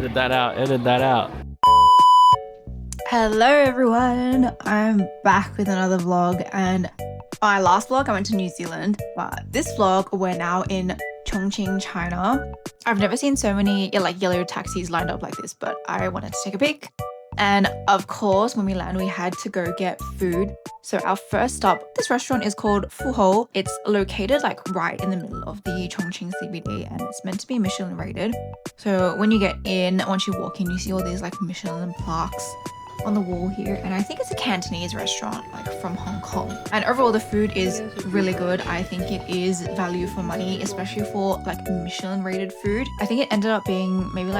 Edit that out. Edit that out. Hello everyone, I'm back with another vlog, and my last vlog I went to New Zealand, but this vlog we're now in Chongqing, China. I've never seen so many yellow taxis lined up like this, but I wanted to take a pic. And of course, when we landed, we had to go get food. So our first stop, this restaurant is called Haoli. It's located right in the middle of the Chongqing CBD, and it's meant to be Michelin rated. So when you get in, once you walk in, you see all these Michelin plaques on the wall here, and I think it's a Cantonese restaurant from Hong Kong, and overall the food is really good. I think it is value for money, especially for Michelin rated food. I think it ended up being maybe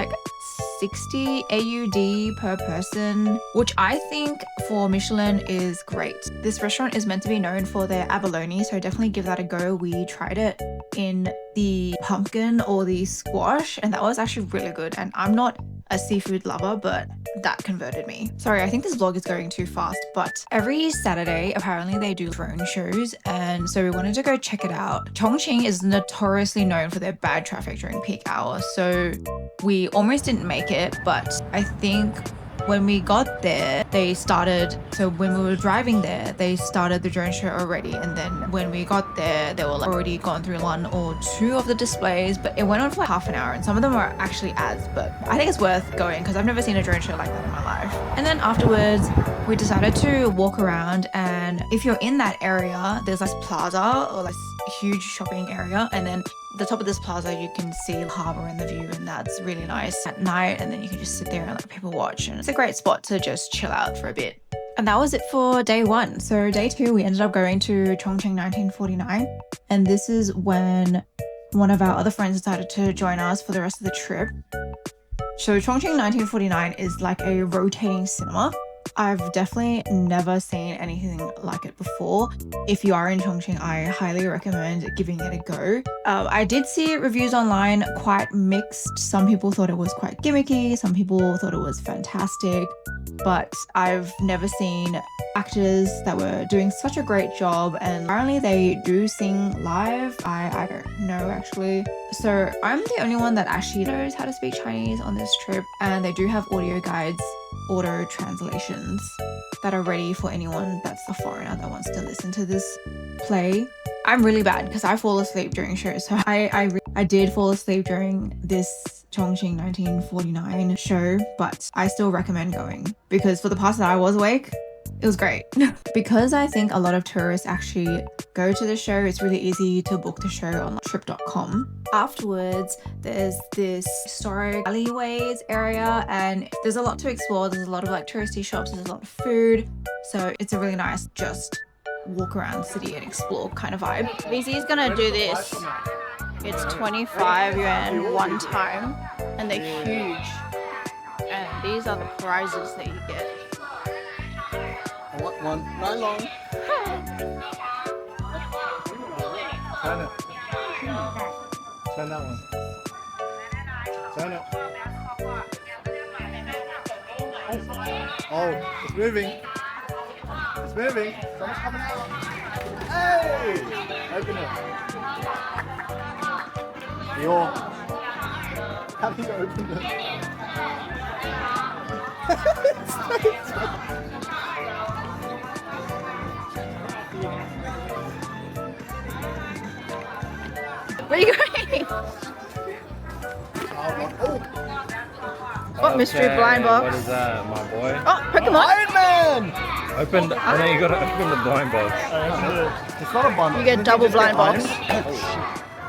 60 AUD per person, which I think for Michelin is great. This restaurant is meant to be known for their abalone, so definitely give that a go. We tried it in the pumpkin or the squash, and that was actually really good, and I'm not a seafood lover, but that converted me. Sorry, I think this vlog is going too fast, but every Saturday apparently they do drone shows, and so we wanted to go check it out. Chongqing is notoriously known for their bad traffic during peak hours, so we almost didn't make it, but I think when we got there, when we were driving there, they started the drone show already, and then when we got there, they were already gone through one or two of the displays, but it went on for half an hour, and some of them are actually ads, but I think it's worth going because I've never seen a drone show like that in my life. And then afterwards, we decided to walk around, and if you're in that area, there's this plaza or huge shopping area, and then the top of this plaza you can see the harbour and the view, and that's really nice at night, and then you can just sit there and people watch, and it's a great spot to just chill out for a bit. And that was it for day one. So day two, we ended up going to Chongqing 1949, and this is when one of our other friends decided to join us for the rest of the trip. So Chongqing 1949 is a rotating cinema. I've definitely never seen anything like it before. If you are in Chongqing, I highly recommend giving it a go. I did see reviews online quite mixed. Some people thought it was quite gimmicky, some people thought it was fantastic, but I've never seen actors that were doing such a great job, and apparently they do sing live. I don't know actually. So I'm the only one that actually knows how to speak Chinese on this trip, and they do have audio guides, auto translations that are ready for anyone that's a foreigner that wants to listen to this play. I'm really bad because I fall asleep during shows, so I did fall asleep during this Chongqing 1949 show, but I still recommend going because for the past that I was awake, it was great. Because I think a lot of tourists actually go to the show, it's really easy to book the show on trip.com. Afterwards, there's this historic alleyways area, and there's a lot to explore. There's a lot of touristy shops, there's a lot of food, so it's a really nice just walk around the city and explore kind of vibe. VZ's gonna do this. It's 25 yuan one time, and they're huge, and these are the prizes that you get. I want one nylon. Turn it. Turn that one. Turn it. Oh, it's moving. It's moving. Someone's coming out. Hey! Open it. How do you open it? Where are you going? Oh! What mystery blind box? What is that, my boy? Oh, Pokemon! Iron Man! Open. And then you gotta open the blind box. It's not a blind box. You get double blind box.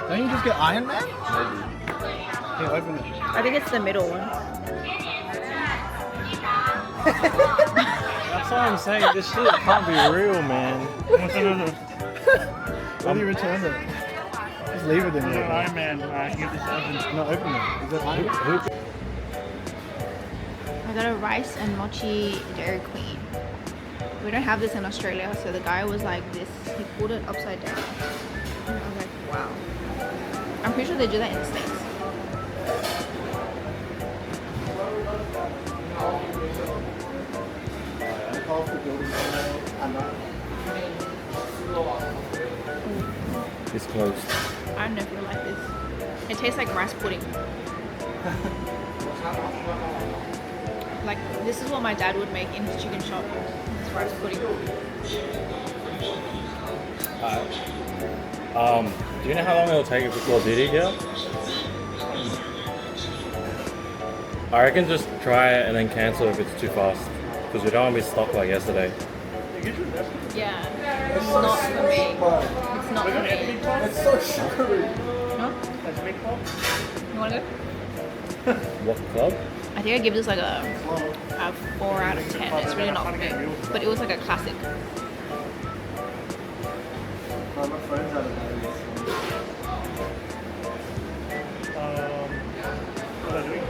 Don't you just get Iron Man? Here, open it. I think it's the middle one. That's what I'm saying. This shit can't be real, man. Why do you return it? Just leave it in there. Iron Man, give this open. No, open it. Is it Iron Man? I got a rice and mochi Dairy Queen. We don't have this in Australia, so the guy was like this. He pulled it upside down. And I was like, wow. I'm pretty sure they do that in the States. It's closed. I don't know if you like this. It tastes like rice pudding. Like, this is what my dad would make in his chicken shop. This rice pudding. Do you know how long it'll take if we call Didi here? I reckon just try it and then cancel if it's too fast. Because we don't want to be stuck like yesterday. Yeah, it's not for me. It's not for me. It's so sugary. No? That's a big club. You want to go? What club? I think I give this like a 4 out of 10. It's really not for me. But it was like a classic. My friends out of that. What are they doing?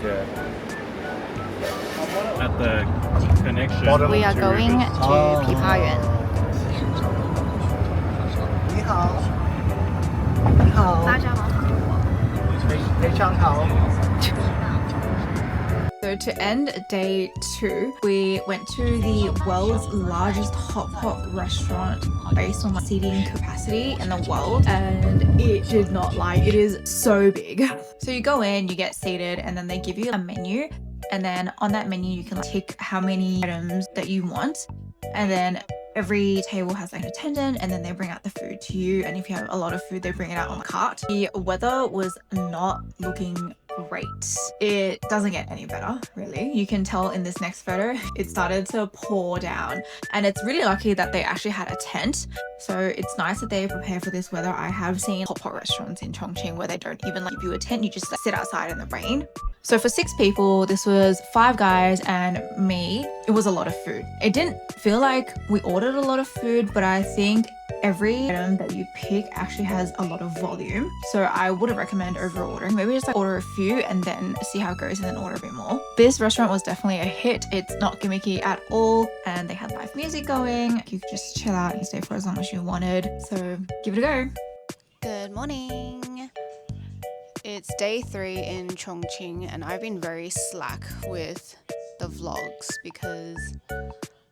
Yeah. At the connection. We are going to Pipayuan. 你好，你好，非常好。 So to end day 2, we went to the world's largest hot pot restaurant based on the seating capacity in the world, and it did not lie. It is so big. So you go in, you get seated, and then they give you a menu, and then on that menu you can tick how many items that you want, and then every table has like an attendant, and then they bring out the food to you, and if you have a lot of food they bring it out on the cart. The weather was not looking great. It doesn't get any better, really. You can tell in this next photo it started to pour down, and it's really lucky that they actually had a tent, so it's nice that they prepare for this weather. I have seen hot pot restaurants in Chongqing where they don't even give you a tent, you just sit outside in the rain. So for 6 people, this was 5 guys and me. It was a lot of food. It didn't feel like we ordered a lot of food, but I think every item that you pick actually has a lot of volume. So I wouldn't recommend over ordering. Maybe just like order a few and then see how it goes and then order a bit more. This restaurant was definitely a hit. It's not gimmicky at all, and they had live music going. You could just chill out and stay for as long as you wanted. So give it a go. Good morning. It's day 3 in Chongqing, and I've been very slack with the vlogs because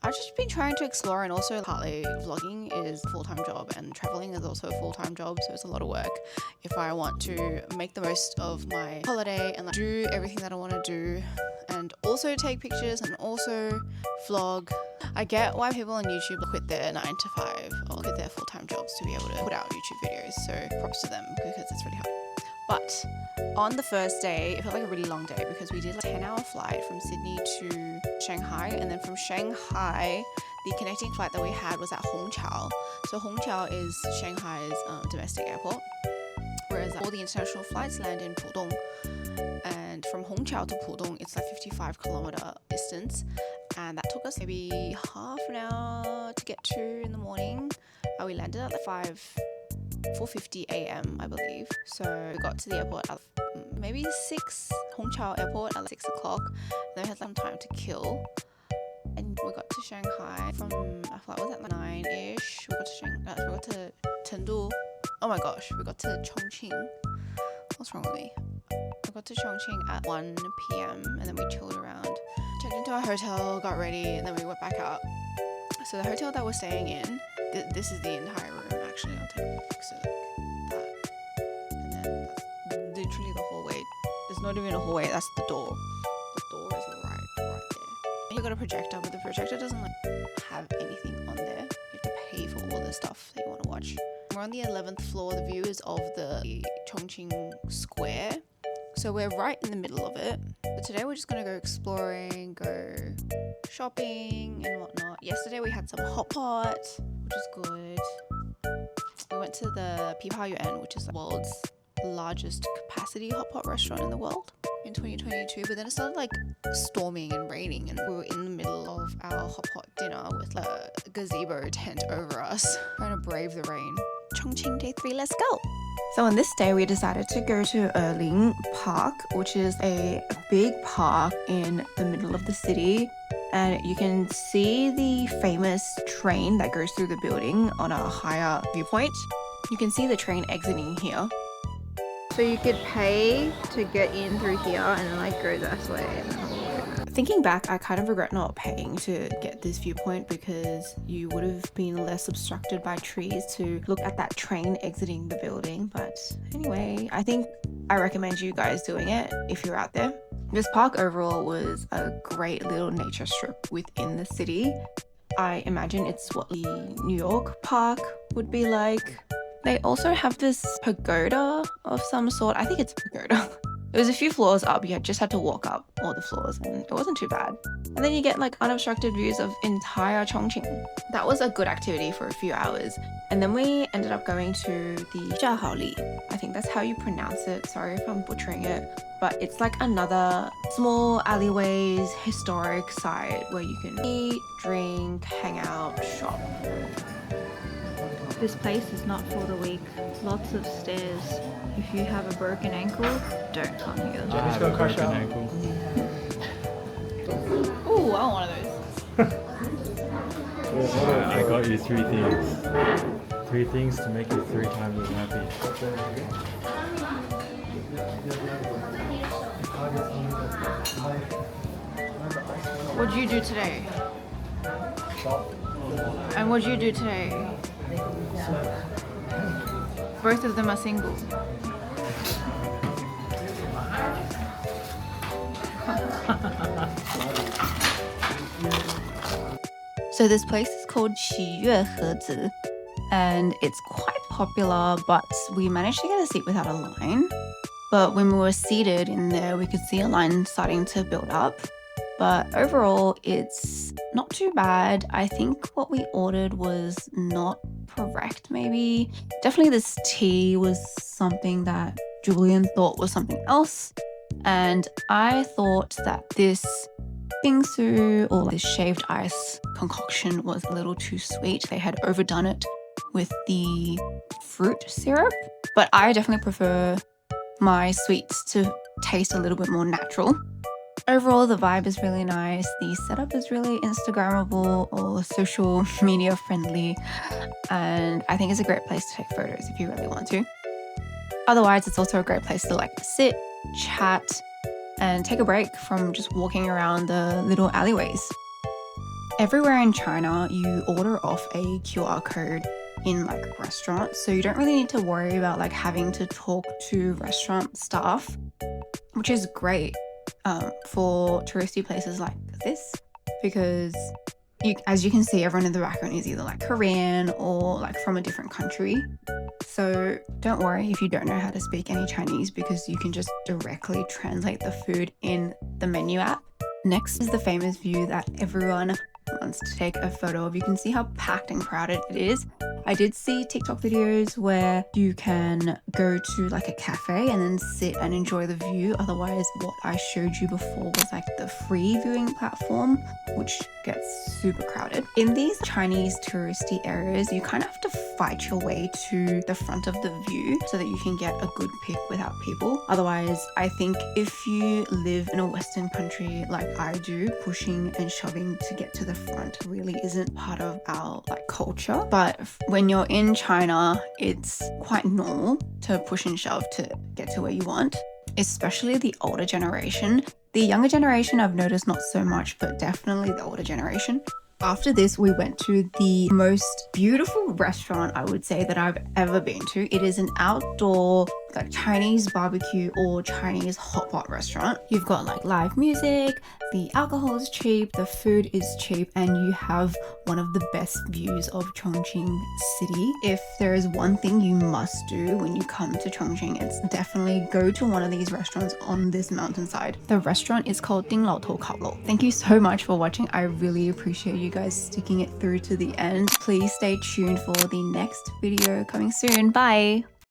I've just been trying to explore, and also partly vlogging is a full-time job and traveling is also a full-time job, so it's a lot of work if I want to make the most of my holiday and like do everything that I want to do and also take pictures and also vlog. I get why people on YouTube quit their 9 to 5 or quit their full-time jobs to be able to put out YouTube videos, so props to them because it's really hard. But on the first day, it felt like a really long day because we did a 10-hour flight from Sydney to Shanghai, and then from Shanghai, the connecting flight that we had was at Hongqiao. So Hongqiao is Shanghai's domestic airport, whereas all the international flights land in Pudong. And from Hongqiao to Pudong, it's like 55-kilometer distance, and that took us maybe half an hour to get to in the morning. We landed at like 4:50 a.m. I believe. So we got to the airport at maybe 6, Hongqiao airport at like 6 o'clock. Then we had some time to kill. And we got to Shanghai from, our flight was at like 9-ish. We got to Chengdu. Oh my gosh, we got to Chongqing. What's wrong with me? We got to Chongqing at 1 p.m. and then we chilled around. Checked into our hotel, got ready, and then we went back out. So the hotel that we're staying in, this is the entire room actually. I'll take a picture so like that. And then that's literally the hallway. There's not even a hallway, that's the door. The door is right there. And you got a projector, but the projector doesn't like have anything on there. You have to pay for all the stuff that you want to watch. We're on the 11th floor. The view is of the Chongqing Square. So we're right in the middle of it. But today we're just going to go exploring, go shopping and whatnot. Yesterday we had some hot pot, which is good. We went to the Pipayuan, which is the world's largest capacity hot pot restaurant in the world in 2022. But then it started like storming and raining, and we were in the middle of our hot pot dinner with a gazebo tent over us, trying to brave the rain. Chongqing day 3, let's go! So on this day, we decided to go to Erling Park, which is a big park in the middle of the city. And you can see the famous train that goes through the building on a higher viewpoint. You can see the train exiting here. So you could pay to get in through here and then like go this way and then all the way back. Thinking back, I kind of regret not paying to get this viewpoint because you would have been less obstructed by trees to look at that train exiting the building. But anyway, I recommend you guys doing it if you're out there. This park overall was a great little nature strip within the city. I imagine it's what the New York park would be like. They also have this pagoda of some sort. I think it's a pagoda. It was a few floors up. You just had to walk up all the floors and it wasn't too bad. And then you get like unobstructed views of entire Chongqing. That was a good activity for a few hours. And then we ended up going to the haoli. I think that's how you pronounce it. Sorry if I'm butchering it. But it's like another small alleyways, historic site where you can eat, drink, hang out, shop. This place is not for the weak. Lots of stairs. If you have a broken ankle, don't come here. I have a broken ankle. Ooh, I want one of those. I got you 3 things. 3 things to make you 3 times as happy. What'd you do today? And what'd you do today? Both of them are single. So this place is called 喜悦盒子 and it's quite popular, but we managed to get a seat without a line. But when we were seated in there, we could see a line starting to build up. But overall, it's not too bad. I think what we ordered was not correct, maybe. Definitely this tea was something that Julian thought was something else. And I thought that this bingsu or this shaved ice concoction was a little too sweet. They had overdone it with the fruit syrup. But I definitely prefer my sweets to taste a little bit more natural. Overall, the vibe is really nice. The setup is really Instagrammable or social media friendly. And I think it's a great place to take photos if you really want to. Otherwise, it's also a great place to like sit, chat, and take a break from just walking around the little alleyways. Everywhere in China, you order off a QR code in like restaurants. So you don't really need to worry about like having to talk to restaurant staff, which is great. For touristy places like this, because as you can see, everyone in the background is either like Korean or like from a different country. So don't worry if you don't know how to speak any Chinese, because you can just directly translate the food in the menu app. Next is the famous view that everyone wants to take a photo of. You can see how packed and crowded it is. I did see TikTok videos where you can go to like a cafe and then sit and enjoy the view. Otherwise, what I showed you before was like the free viewing platform, which gets super crowded. In these Chinese touristy areas, you kind of have to fight your way to the front of the view so that you can get a good pic without people. Otherwise, I think if you live in a Western country like I do, pushing and shoving to get to the front really isn't part of our like culture. But when you're in China, it's quite normal to push and shove to get to where you want, especially the older generation. The younger generation I've noticed not so much, but definitely the older generation. After this, we went to the most beautiful restaurant I would say that I've ever been to. It is an outdoor like Chinese barbecue or Chinese hot pot restaurant. You've got like live music, the alcohol is cheap, the food is cheap, and you have one of the best views of Chongqing city. If there is one thing you must do when you come to Chongqing, it's definitely go to one of these restaurants on this mountainside. The restaurant is called Ding Lao To Kao Lo. Thank you so much for watching. I really appreciate you guys sticking it through to the end. Please stay tuned for the next video coming soon. Bye!